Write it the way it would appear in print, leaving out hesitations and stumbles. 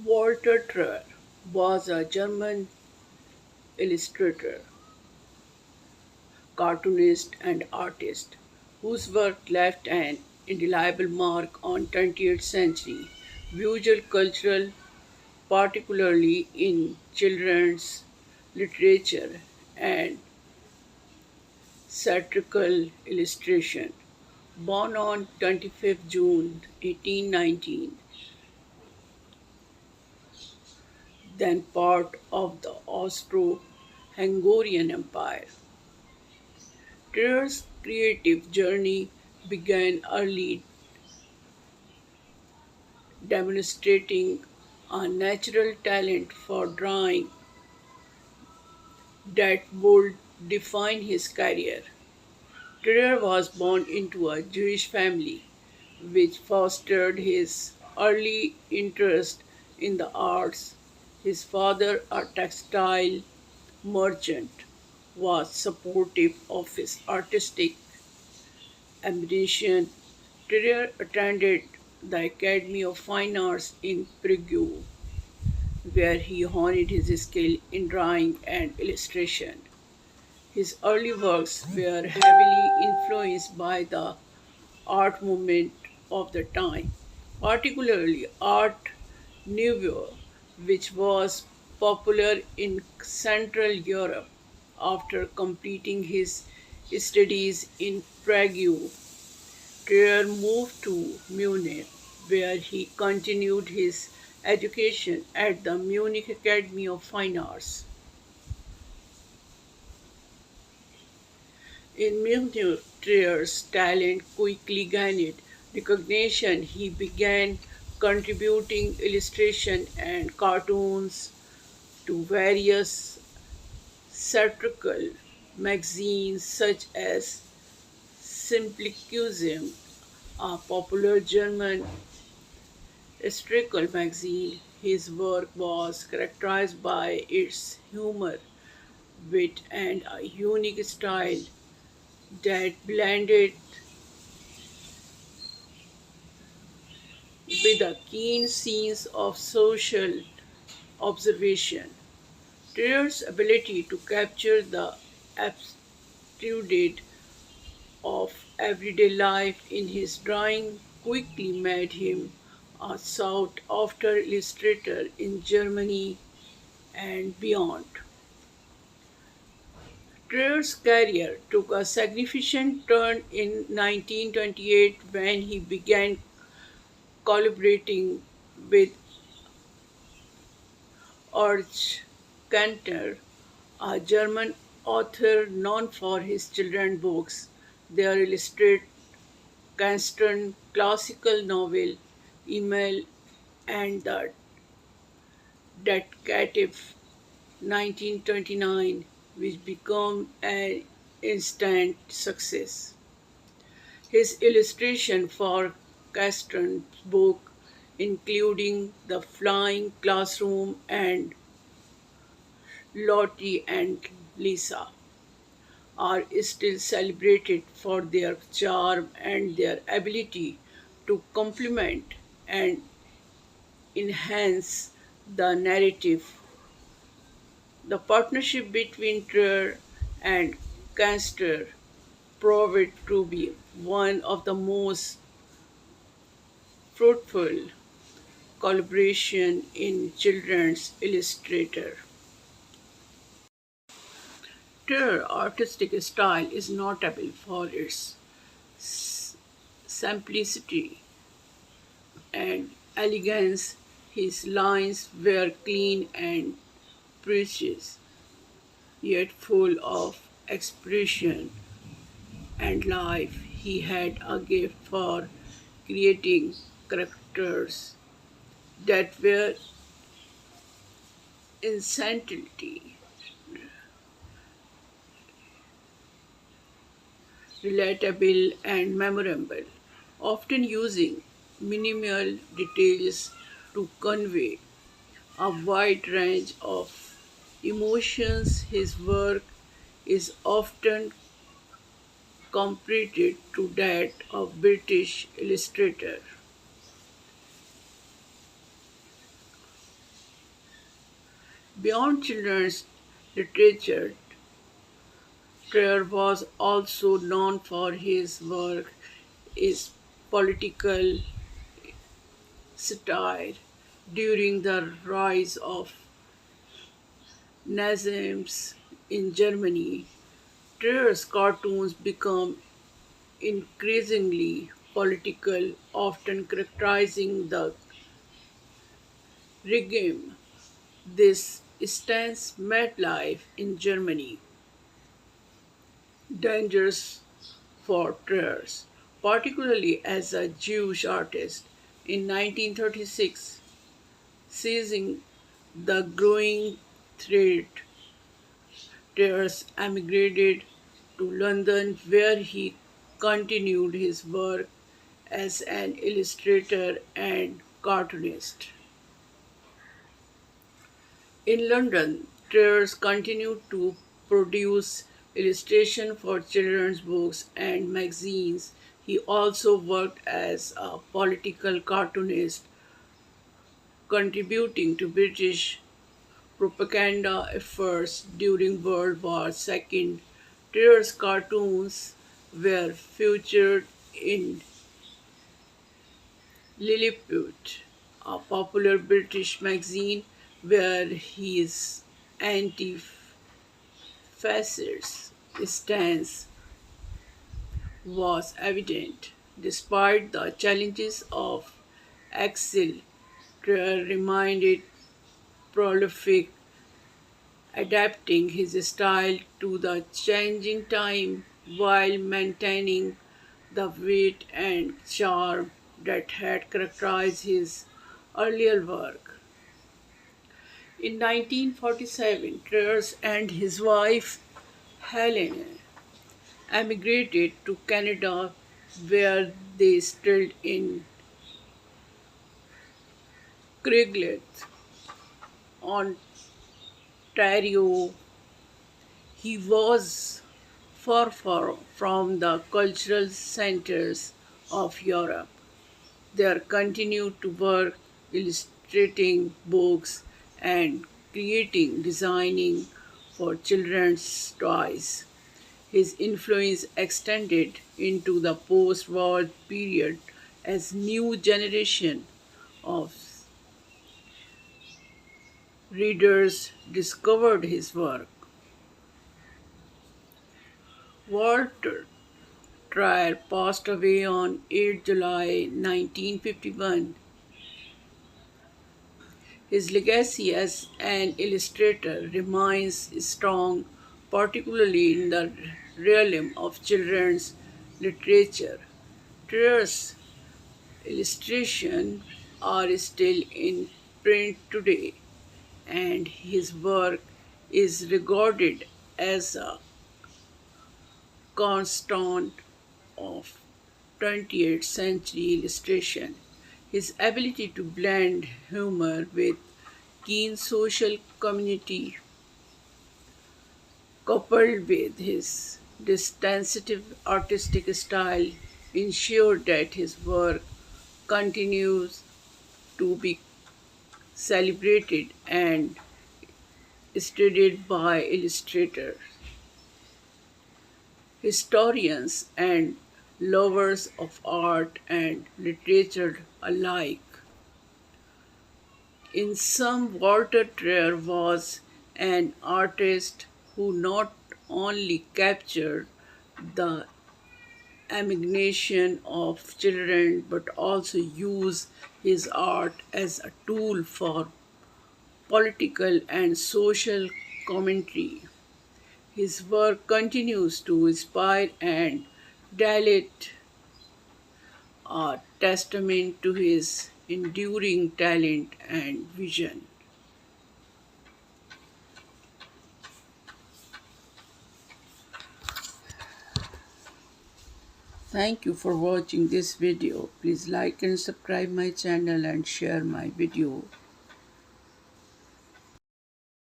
Walter Truer was a German illustrator, cartoonist, and artist whose work left an indelible mark on 20th century visual culture, particularly in children's literature and satirical illustration. Born on 25th June 1819, then part of the Austro-Hungarian Empire, Trier's creative journey began early, demonstrating a natural talent for drawing that would define his career. Trier was born into a Jewish family, which fostered his early interest in the arts. His father, a textile merchant, was supportive of his artistic ambition. Trier attended the Academy of Fine Arts in Prague, where he honed his skill in drawing and illustration. His early works were heavily influenced by the art movement of the time, particularly Art Nouveau, which was popular in Central Europe. After completing his studies in Prague, Trier moved to Munich, where he continued his education at the Munich Academy of Fine Arts. In Munich, Trier's talent quickly gained recognition. He began contributing illustration and cartoons to various satirical magazines such as Simplicusm, a popular German satirical magazine. His work was characterized by its humor, wit, and a unique style that blended with a keen sense of social observation. Trier's ability to capture the absurdity of everyday life in his drawing quickly made him a sought after illustrator in Germany and beyond. Trier's career took a significant turn in 1928 when he began collaborating with Ulrich Kanter, a German author known for his children's books. Their illustrated Kanston classical novel Emil and the Detective 1929, which became an instant success. His illustration for Kanston's book, including The Flying Classroom and Lottie and Lisa, are still celebrated for their charm and their ability to complement and enhance the narrative. The partnership between Trier and Canster proved to be one of the most fruitful collaboration in children's illustrator. Trier's artistic style is notable for its simplicity and elegance. His lines were clean and precise, yet full of expression and life. He had a gift for creating characters that were instantly relatable and memorable, often using minimal details to convey a wide range of emotions. His work is often compared to that of British illustrator Beyond children's literature, Trier was also known for his work is political satire during the rise of Nazism in Germany. Trier's cartoons become increasingly political, often characterizing the regime. This stance made life in Germany dangerous for Trier, particularly as a Jewish artist. In 1936, seizing the growing threat, Trier emigrated to London, where he continued his work as an illustrator and cartoonist. In London, Trier continued to produce illustration for children's books and magazines. He also worked as a political cartoonist, contributing to British propaganda efforts during World War II. Trier's cartoons were featured in Lilliput, a popular British magazine where his anti-fascist stance was evident. Despite the challenges of exile, Trier remained prolific, adapting his style to the changing time while maintaining the wit and charm that had characterized his earlier work. In 1947, Trier and his wife Helene emigrated to Canada, where they settled in Craigleith, Ontario. He was far from the cultural centers of Europe. They continued to work illustrating books and designing for children's toys. His influence extended into the post-war period as new generation of readers discovered his work. Walter Trier passed away on 8 July 1951. His legacy as an illustrator remains strong, particularly in the realm of children's literature. Trier's illustrations are still in print today, and his work is regarded as a cornerstone of 20th century illustration. His ability to blend humor with keen social community, coupled with his distinctive artistic style, ensured that his work continues to be celebrated and studied by illustrators, historians, and lovers of art and literature alike. In sum, Walter Trier was an artist who not only captured the imagination of children but also used his art as a tool for political and social commentary. His work continues to inspire and delight, a testament to his enduring talent and vision. Thank you for watching this video. Please like and subscribe my channel and share my video.